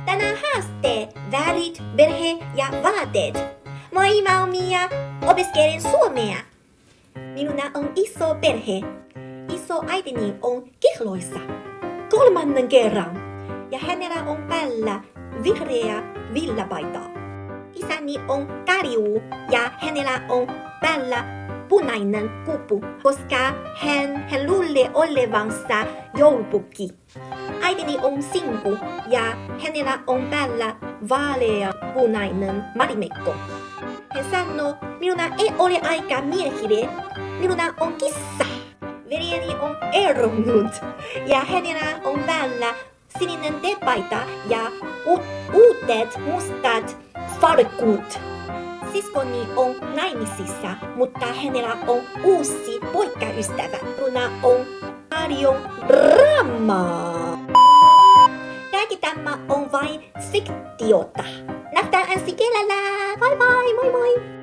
Tänään haaste, värit, perhe ja vaatteet. Moi, mä oon Mia, opiskelen suomea. Minulla on iso perhe. Iso äitini on kihloissa 3. kerran. Ja hänellä on päällä vihreä villapaita. Isäni on Kariu ja hänellä on päällä punainen kupu, koska hän luulee olevansa joulupukki. Äitini on Sinku ja hänellä on päällä vaaleanpunainen marimekko. Hän sanoo, minulla ei ole aikaa miehille, minulla on kissa. Veljeni on eronnut ja hänellä on päällä sininen teepaita ja uudet mustat farkut. Siskoni on naimisissa, mutta hänellä on uusi poikaystävä. Minulla on paljon draamaa. Kaikki tämä on vain fiktiota. Nähdään ensi kerralla. Bye bye, moi moi!